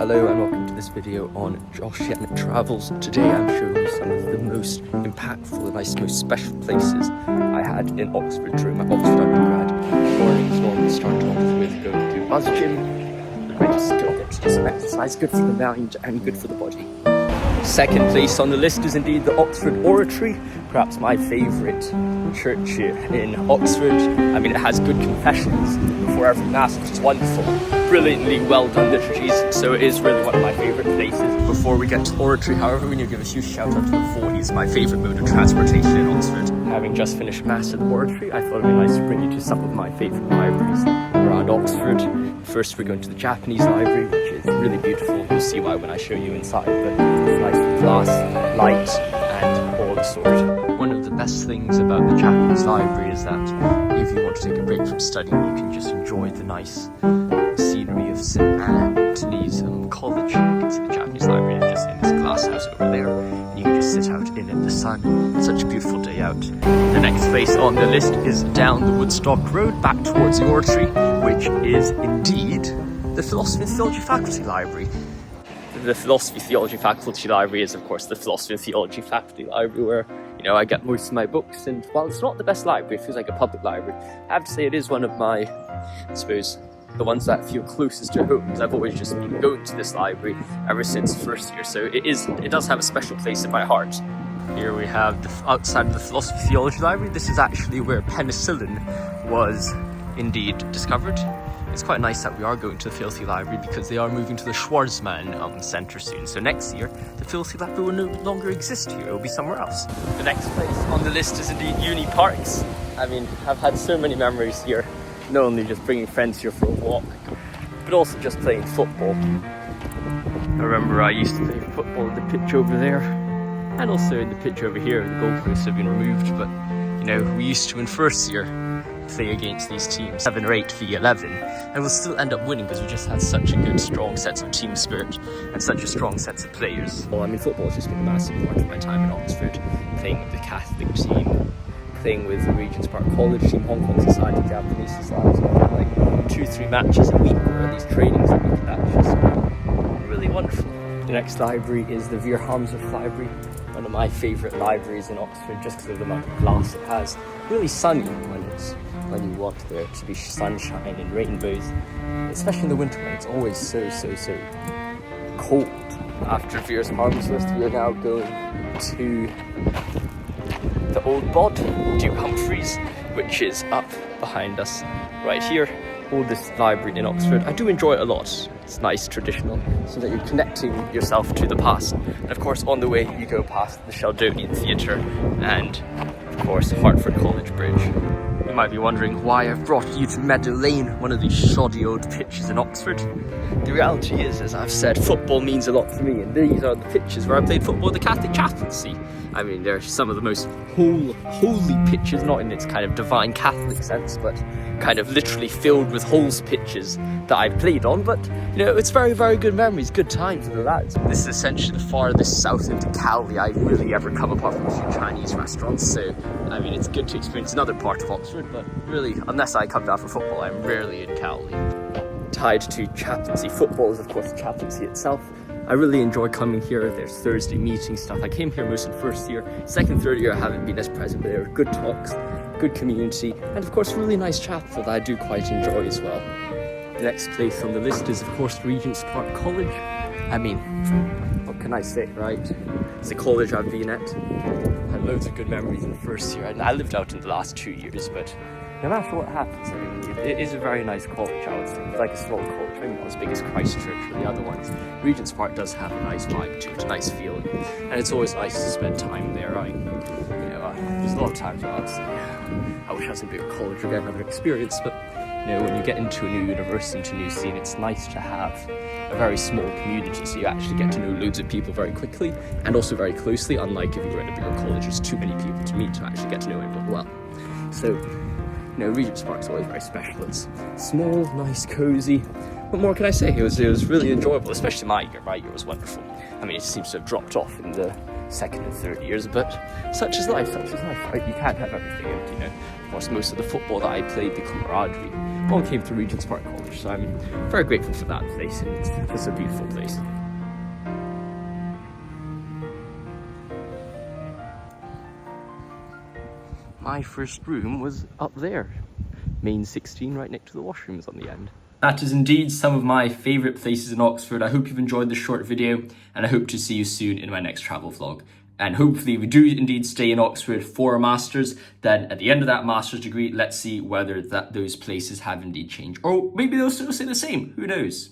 Hello and welcome to this video on Josh Yen Travels. Today I'm showing you some of the most impactful and most special places I had in Oxford during my Oxford undergrad. Mornings normally start off with going to Buzz Gym. The great still get to do some exercise, good for the mind and good for the body. Second place on the list is indeed the Oxford Oratory, perhaps my favourite church in Oxford. I mean, it has good confessions before every mass, which is wonderful. Brilliantly well done liturgies, so it is really one of my favourite places. Before we get to Oratory, however, we need to give a huge shout out to the Follies, my favourite mode of transportation in Oxford. Having just finished mass at the Oratory, I thought it would be nice to bring you to some of my favourite libraries around Oxford. First we're going to the Japanese library, which is really beautiful. You'll see why when I show you inside, but it's nice with glass, light and all the sort. One of the best things about the Japanese library is that if you want to take a break from studying, you can just enjoy the nice scenery of St. Anthony's College. You can see the Japanese library just in this glass house over there. And you can just sit out in the sun. It's such a beautiful day out. The next place on the list is down the Woodstock Road back towards the Oratory, which is indeed the Philosophy and Theology Faculty Library. The Philosophy Theology Faculty Library is, of course, the Philosophy and Theology Faculty Library where, you know, I get most of my books. And while it's not the best library, it feels like a public library, I have to say it is one of my, I suppose, the ones that feel closest to home, because I've always just been going to this library ever since first year. So it does have a special place in my heart. Here we have outside of the Philosophy Theology Library. This is actually where penicillin was indeed discovered. It's quite nice that we are going to the Philosophy Library because they are moving to the Schwarzman Centre soon. So next year, the Philosophy Library will no longer exist here. It will be somewhere else. The next place on the list is indeed Uni Parks. I mean, I've had so many memories here. Not only just bringing friends here for a walk, but also just playing football. I remember I used to play football in the pitch over there, and also in the pitch over here. The goalposts have been removed, but you know, we used to in first year play against these teams 7 or 8 v 11, and we'll still end up winning because we just had such a good strong sense of team spirit and such a strong sense of players. Well, I mean, football has just been a massive part of my time in Oxford, playing with the Catholic team, playing with the Regent's Park College team, Hong Kong Society, Japanese Society, like 2-3 matches a week, or at least trainings a week. That's just really wonderful. The next library is the Veer Harmsworth Library, one of my favourite libraries in Oxford, just because of the amount of glass it has. Really sunny when you walk there to be sunshine and rainbows, especially in the winter when it's always so cold. After Veer Harmsworth, we are now going to the Old Bod, Duke Humphreys, which is up behind us right here. Oldest library in Oxford. I do enjoy it a lot. It's nice, traditional, so that you're connecting yourself to the past. And of course, on the way you go past the Sheldonian Theatre and, of course, Hertford College Bridge. You might be wondering why I've brought you to Meadow Lane, one of these shoddy old pitches in Oxford. The reality is, as I've said, football means a lot to me, and these are the pitches where I played football at the Catholic chaplaincy. I mean, they're some of the most holy pitches, not in its kind of divine Catholic sense, but kind of literally filled with holes pitches that I played on. But, you know, it's very, very good memories, good times with the lads. This is essentially the farthest south into Cowley I've really ever come, apart from a few Chinese restaurants. So, I mean, it's good to experience another part of Oxford, but really, unless I come down for football, I'm rarely in Cowley. Tied to chaplaincy football is, of course, the chaplaincy itself. I really enjoy coming here. There's Thursday meeting stuff. I came here most in first year. Second, third year I haven't been as present, but there are good talks, good community, and of course really nice chapel that I do quite enjoy as well. The next place on the list is, of course, Regent's Park College. I mean, what can I say, right? It's a college I've been at. I had loads of good memories in the first year, and I lived out in the last 2 years, but no matter what happens, I mean, it is a very nice college, I would say. It's like a small college, maybe not as big as Christchurch or the other ones. Regent's Park does have a nice vibe to it, a nice feeling, and it's always nice to spend time there. There's a lot of times where I would say, I wish I was in a bigger college or get another experience, but you know, when you get into a new university, into a new scene, it's nice to have a very small community, so you actually get to know loads of people very quickly and also very closely, unlike if you were in a bigger college, there's too many people to meet to actually get to know everyone well. So, you know, Regent's Park is always very special. It's small, nice, cozy. What more can I say? It was really enjoyable, especially my year. My year was wonderful. I mean, it seems to have dropped off in the second and third years, but such is life, right? You can't have everything, and, you know, of course, most of the football that I played, the camaraderie, all came through Regent's Park College. So I'm very grateful for that place. It's a beautiful place. My first room was up there. Main 16 right next to the washrooms on the end. That is indeed some of my favourite places in Oxford. I hope you've enjoyed this short video, and I hope to see you soon in my next travel vlog. And hopefully we do indeed stay in Oxford for a master's. Then at the end of that master's degree, let's see whether those places have indeed changed. Or maybe they'll still stay the same, who knows?